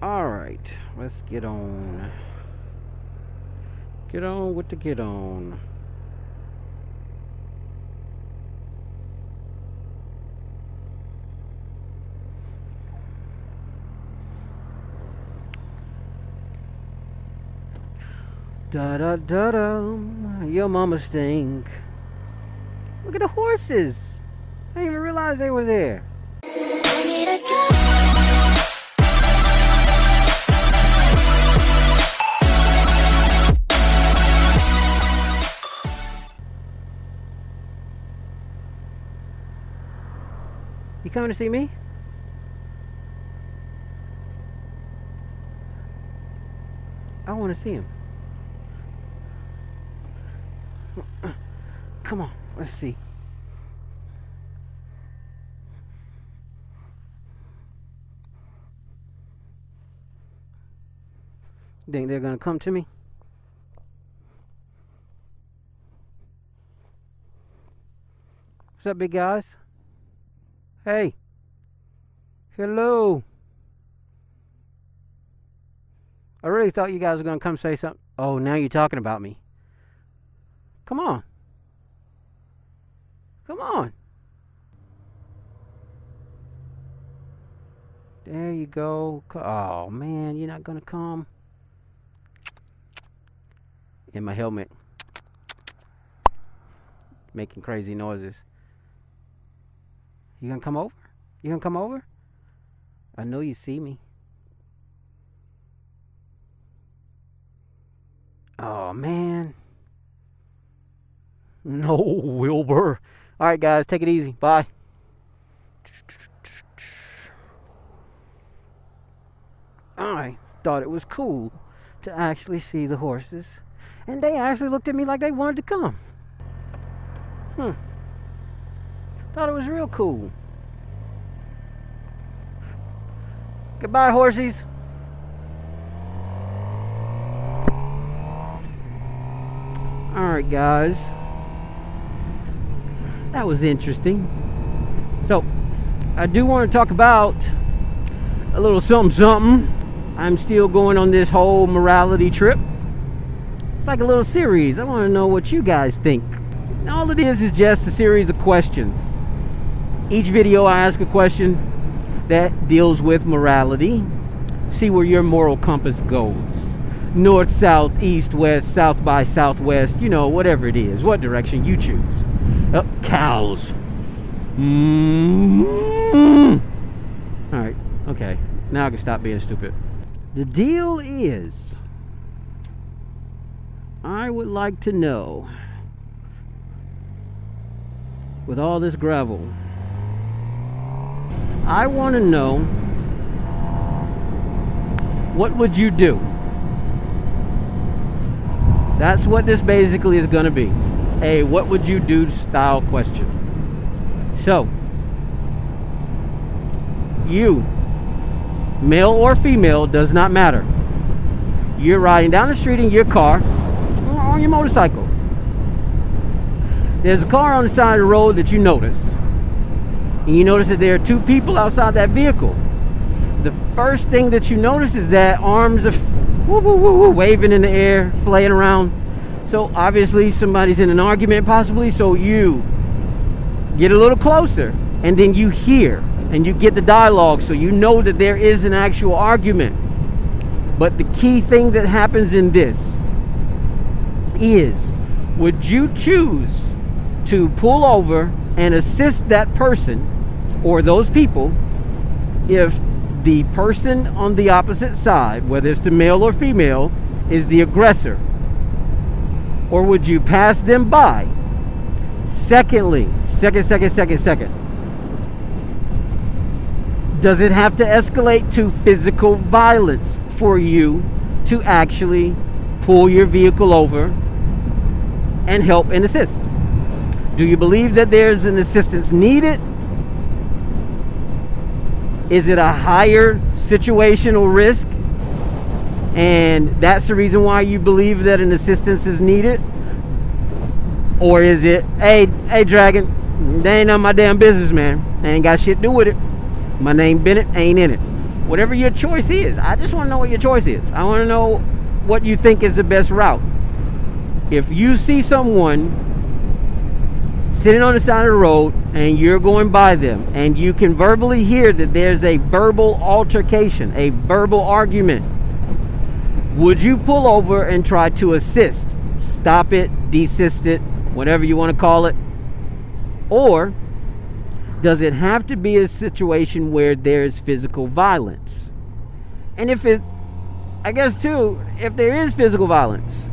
Alright, let's get on. Get on with the get on. Da da da da. Your mama stink. Look at the horses. I didn't even realize they were there. You coming to see me? I want to see him. Come on, let's see. Think they're gonna come to me? What's up, big guys? Hey. Hello. I really thought you guys were gonna come say something. Oh, now you're talking about me. Come on. Come on. There you go. Oh, man, you're not going to come. In my helmet. Making crazy noises. You going to come over? You going to come over? I know you see me. Oh, man. No, Wilbur. All right, guys, take it easy. Bye. I thought it was cool to actually see the horses, and they actually looked at me like they wanted to come. Thought it was real cool. Goodbye, Horse-ees. All right, guys. That was interesting. So, I do want to talk about a little something. I'm still going on this whole morality trip. It's like a little series. I want to know what you guys think. And all it is just a series of questions. Each video I ask a question that deals with morality. See where your moral compass goes. North, south, east, west, south by southwest, you know, whatever it is, what direction you choose. Oh, cows. Alright, okay. Now I can stop being stupid. The deal is, I would like to know, with all this gravel, I want to know, what would you do? That's what this basically is going to be. A what would you do style question. So, you, male or female, does not matter. You're riding down the street in your car or on your motorcycle. There's a car on the side of the road that you notice. And you notice that there are two people outside that vehicle. The first thing that you notice is that arms are waving in the air, flaying around. So obviously somebody's in an argument possibly, so you get a little closer and then you hear and you get the dialogue, so you know that there is an actual argument. But the key thing that happens in this is, would you choose to pull over and assist that person or those people if the person on the opposite side, whether it's the male or female, is the aggressor? Or would you pass them by? Secondly, second. Does it have to escalate to physical violence for you to actually pull your vehicle over and help and assist? Do you believe that there's an assistance needed? Is it a higher situational risk? And that's the reason why you believe that an assistance is needed? Or is it, hey Dragon, they ain't none of my damn business, man. I ain't got shit to do with it. My name Bennett ain't in it. whatever your choice is. I just want to know what your choice is. I want to know what you think is the best route. If you see someone sitting on the side of the road and you're going by them and you can verbally hear that there's a verbal altercation, a verbal argument, would you pull over and try to assist? Stop it, desist it, whatever you want to call it? Or does it have to be a situation where there's physical violence? And if there is physical violence,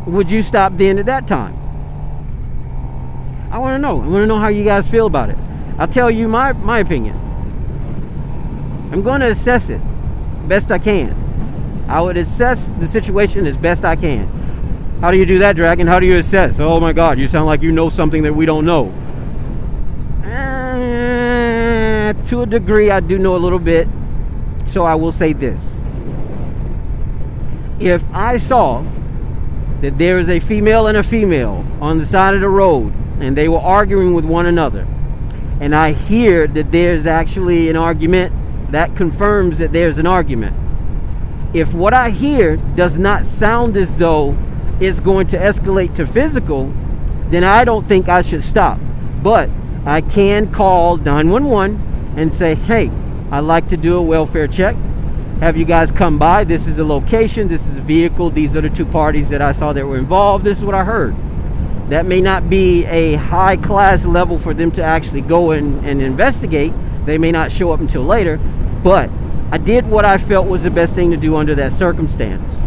would you stop then at that time? I want to know. I want to know how you guys feel about it. I'll tell you my opinion. I'm going to assess it best I can. I would assess the situation as best I can. How do you do that, Dragon? How do you assess? Oh my God, you sound like you know something that we don't know. To a degree, I do know a little bit. So I will say this. If I saw that there is a female and a female on the side of the road and they were arguing with one another, and I hear that there's actually an argument, that confirms that there's an argument. If what I hear does not sound as though it's going to escalate to physical, then I don't think I should stop. But I can call 911 and say, hey, I'd like to do a welfare check. Have you guys come by? This is the location. This is the vehicle. These are the two parties that I saw that were involved. This is what I heard. That may not be a high class level for them to actually go and investigate. They may not show up until later. But I did what I felt was the best thing to do under that circumstance.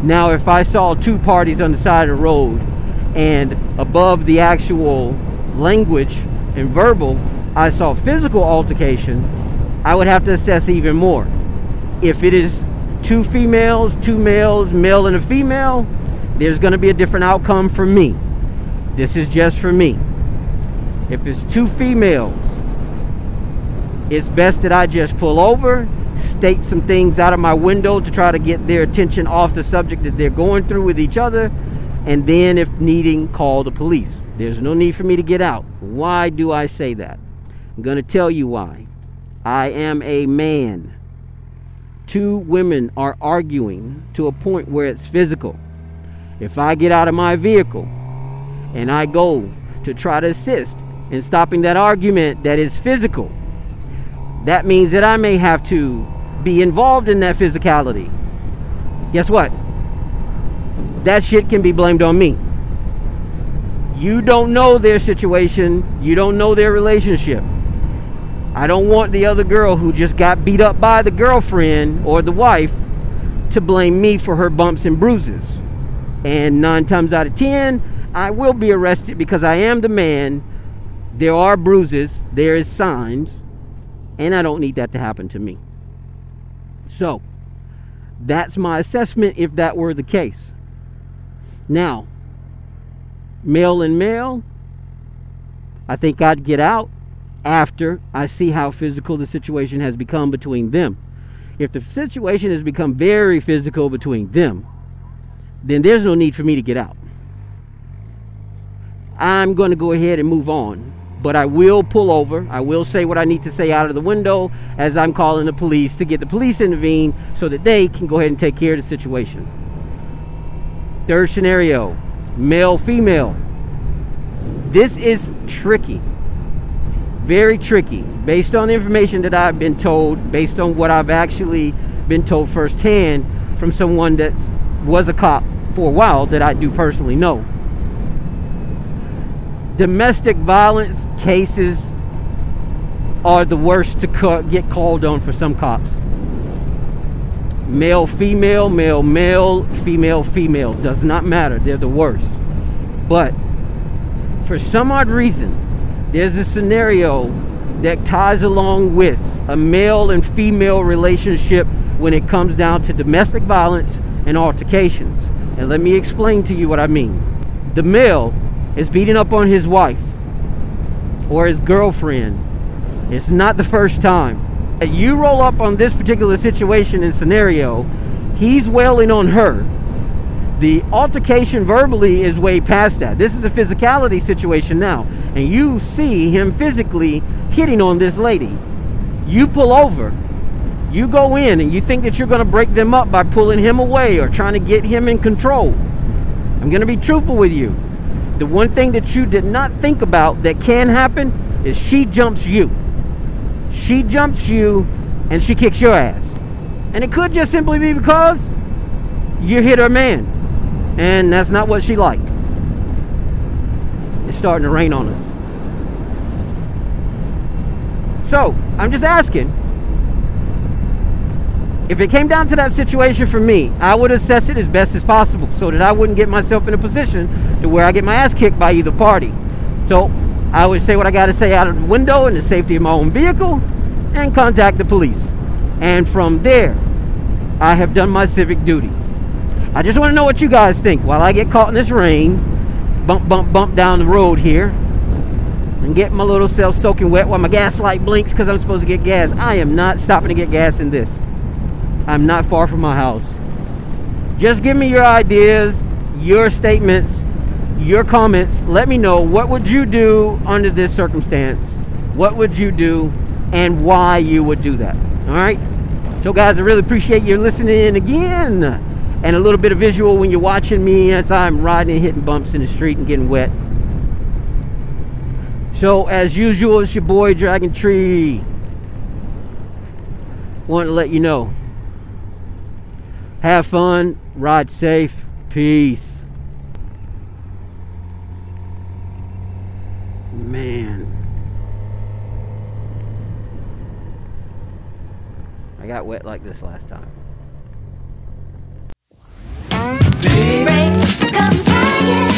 Now, if I saw two parties on the side of the road and above the actual language and verbal, I saw physical altercation, I would have to assess even more. If it is two females, two males, male and a female, there's going to be a different outcome for me. This is just for me. If it's two females, it's best that I just pull over, state some things out of my window to try to get their attention off the subject that they're going through with each other, and then if needing, call the police. There's no need for me to get out. Why do I say that? I'm going to tell you why. I am a man. Two women are arguing to a point where it's physical. If I get out of my vehicle and I go to try to assist in stopping that argument that is physical, that means that I may have to be involved in that physicality. Guess what? That shit can be blamed on me. You don't know their situation. You don't know their relationship. I don't want the other girl who just got beat up by the girlfriend or the wife to blame me for her bumps and bruises. And 9 times out of 10, I will be arrested because I am the man. There are bruises. There is signs. And I don't need that to happen to me. So, that's my assessment if that were the case. Now, male and male, I think I'd get out after I see how physical the situation has become between them. If the situation has become very physical between them, then there's no need for me to get out. I'm going to go ahead and move on. But I will pull over. I will say what I need to say out of the window as I'm calling the police to get the police to intervene so that they can go ahead and take care of the situation. Third scenario, male, female. This is tricky. Very tricky. Based on the information that I've been told, based on what I've actually been told firsthand from someone that was a cop for a while that I do personally know. Domestic violence cases are the worst to get called on for some cops. Male, female, male, male, female, female. Does not matter. They're the worst. But for some odd reason, there's a scenario that ties along with a male and female relationship when it comes down to domestic violence and altercations. And let me explain to you what I mean. The male is beating up on his wife or his girlfriend. It's not the first time. You roll up on this particular situation and scenario, he's wailing on her. The altercation verbally is way past that. This is a physicality situation now, and you see him physically hitting on this lady. You pull over You go in and you think that you're going to break them up by pulling him away or trying to get him in control. I'm going to be truthful with you. The one thing that you did not think about that can happen is she jumps you. She jumps you and she kicks your ass. And it could just simply be because you hit her man. And that's not what she liked. It's starting to rain on us. So, I'm just asking. If it came down to that situation for me, I would assess it as best as possible so that I wouldn't get myself in a position to where I get my ass kicked by either party. So I would say what I got to say out of the window in the safety of my own vehicle and contact the police. And from there, I have done my civic duty. I just want to know what you guys think while I get caught in this rain, bump down the road here, and get my little self soaking wet while my gas light blinks because I'm supposed to get gas. I am not stopping to get gas in this. I'm not far from my house. Just give me your ideas, your statements, your comments. Let me know, what would you do under this circumstance? What would you do and why you would do that? All right? So guys, I really appreciate you listening in again, and a little bit of visual when you're watching me as I'm riding and hitting bumps in the street and getting wet. So as usual, it's your boy Dragon Tree. Wanted to let you know, have fun, ride safe, peace. Man, I got wet like this last time. Baby, comes higher.